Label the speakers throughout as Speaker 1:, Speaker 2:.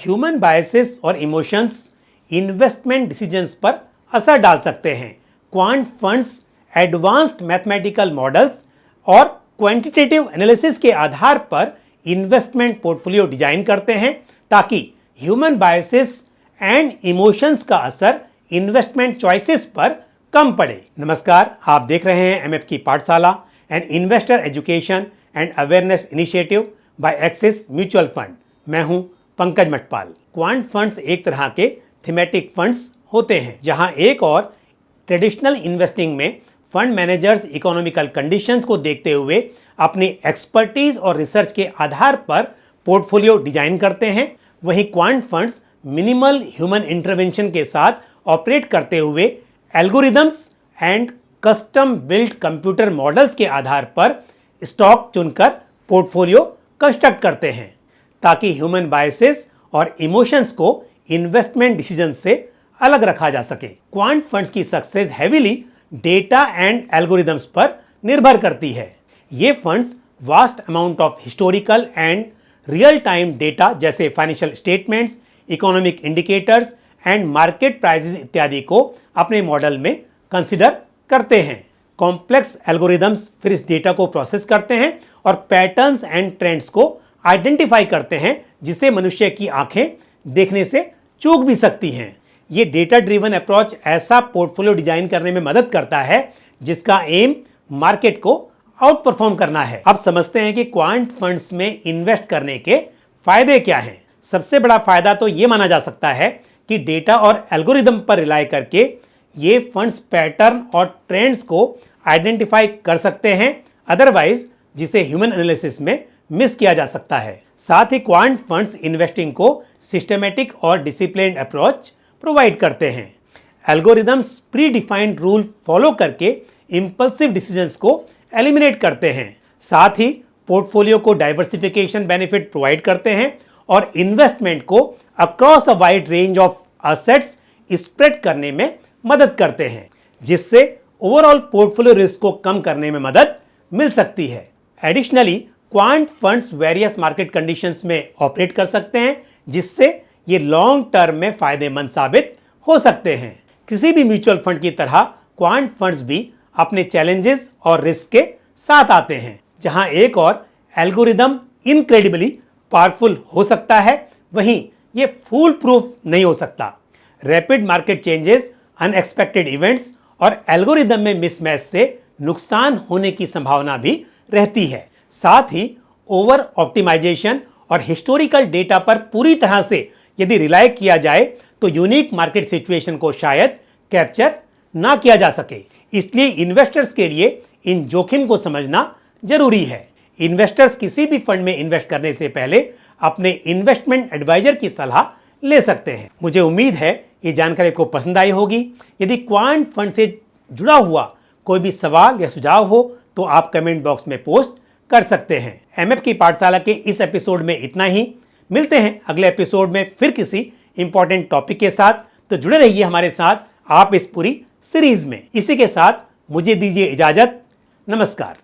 Speaker 1: Human biases और emotions investment decisions पर असर डाल सकते हैं। Quant funds advanced mathematical models और क्वांटिटेटिव एनालिसिस के आधार पर इन्वेस्टमेंट पोर्टफोलियो डिजाइन करते हैं ताकि ह्यूमन बायसेस एंड इमोशंस का असर इन्वेस्टमेंट चॉइसेस पर कम पड़े। नमस्कार, आप देख रहे हैं एमएफ की पाठशाला and investor education and awareness initiative by Axis mutual fund. मैं हूं पंकज मटपाल। क्वांट फंड्स एक तरह के थीमेटिक फंड्स होते हैं जहां एक और ट्रेडिशनल इन्वेस्टिंग में फंड मैनेजर्स इकोनॉमिकल कंडीशंस को देखते हुए अपनी एक्सपर्टीज और रिसर्च के आधार पर पोर्टफोलियो डिजाइन करते हैं। वहीं quant funds minimal human intervention के साथ ऑपरेट करते हुए algorithms and custom built computer models के आधार पर स्टॉक चुनकर पोर्टफोलियो कंस्ट्रक्ट करते हैं ताकि ह्यूमन बायसेस और इमोशंस को इन्वेस्टमेंट डिसीजन से अलग रखा जा सके। क्वांट फंड्स की success heavily data and algorithms पर निर्भर करती है। ये funds vast amount of historical and real time data जैसे financial statements, economic indicators and market prices इत्यादि को अपने मॉडल में कंसिडर करते हैं। कॉम्प्लेक्स एल्गोरिदम्स फिर इस डेटा को प्रोसेस करते हैं और पैटर्न्स एंड ट्रेंड्स को आइडेंटिफाई करते हैं जिसे मनुष्य की आंखें देखने से चूक भी सकती हैं। ये डेटा ड्रिवन अप्रोच ऐसा पोर्टफोलियो डिजाइन करने में मदद करता है जिसका एम मार्केट को आउट परफॉर्म करना है। अब समझते हैं कि क्वांट फंड्स में इन्वेस्ट करने के फायदे क्या हैं। सबसे बड़ा फायदा तो ये माना जा सकता है कि डेटा और एल्गोरिदम पर रिलाई करके ये फंड्स पैटर्न और ट्रेंड्स को आइडेंटिफाई कर सकते हैं, अदरवाइज जिसे ह्यूमन एनालिसिस में मिस किया जा सकता है। साथ ही क्वांट फंड्स इन्वेस्टिंग को सिस्टमेटिक और डिसिप्लिन्ड अप्रोच प्रोवाइड करते हैं। Algorithms pre defined rule follow करके इंपल्सिव डिसीजंस को एलिमिनेट करते हैं। साथ ही पोर्टफोलियो को डाइवर्सिफिकेशन बेनिफिट प्रोवाइड करते हैं और इन्वेस्टमेंट को across a wide range of assets spread करने में मदद करते हैं, जिससे ओवरऑल पोर्टफोलियो रिस्क को कम करने में मदद मिल सकती है। Additionally quant funds various market conditions में ऑपरेट कर सकते हैं, जिससे ये लॉन्ग टर्म में फायदेमंद साबित हो सकते हैं। किसी भी म्यूचुअल फंड की तरह क्वांट फंड्स भी अपने चैलेंजेस और रिस्क के साथ आते हैं। जहां एक और एल्गोरिदम इनक्रेडिबली पावरफुल हो सकता है, वहीं ये फूल प्रूफ नहीं हो सकता। Rapid market changes, unexpected events और एल्गोरिदम में मिसमैच से नुकसान होने की संभावना भी रहती है। साथ ही ओवर ऑप्टिमाइजेशन और हिस्टोरिकल डेटा पर पूरी तरह से यदि रिलाय किया जाए तो यूनिक मार्केट सिचुएशन को शायद कैप्चर ना किया जा सके। इसलिए इन्वेस्टर्स के लिए इन जोखिम को समझना जरूरी है। इन्वेस्टर्स किसी भी फंड में इन्वेस्ट करने से पहले अपने इन्वेस्टमेंट एडवाइजर की सलाह ले सकते हैं। मुझे उम्मीद है ये जानकारी आपको पसंद आई होगी। यदि क्वांट फंड से जुड़ा हुआ कोई भी सवाल या सुझाव हो तो आप कमेंट बॉक्स में पोस्ट कर सकते हैं। एमएफ की पाठशाला के इस एपिसोड में इतना ही। मिलते हैं अगले एपिसोड में फिर किसी इंपॉर्टेंट टॉपिक के साथ। तो जुड़े रहिए हमारे साथ आप इस पूरी सीरीज में। इसी के साथ मुझे दीजिए इजाजत। नमस्कार।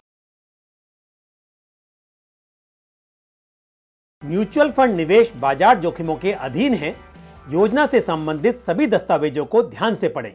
Speaker 1: म्यूचुअल फंड निवेश बाजार जोखिमों के अधीन है। योजना से संबंधित सभी दस्तावेजों को ध्यान से पढ़ें।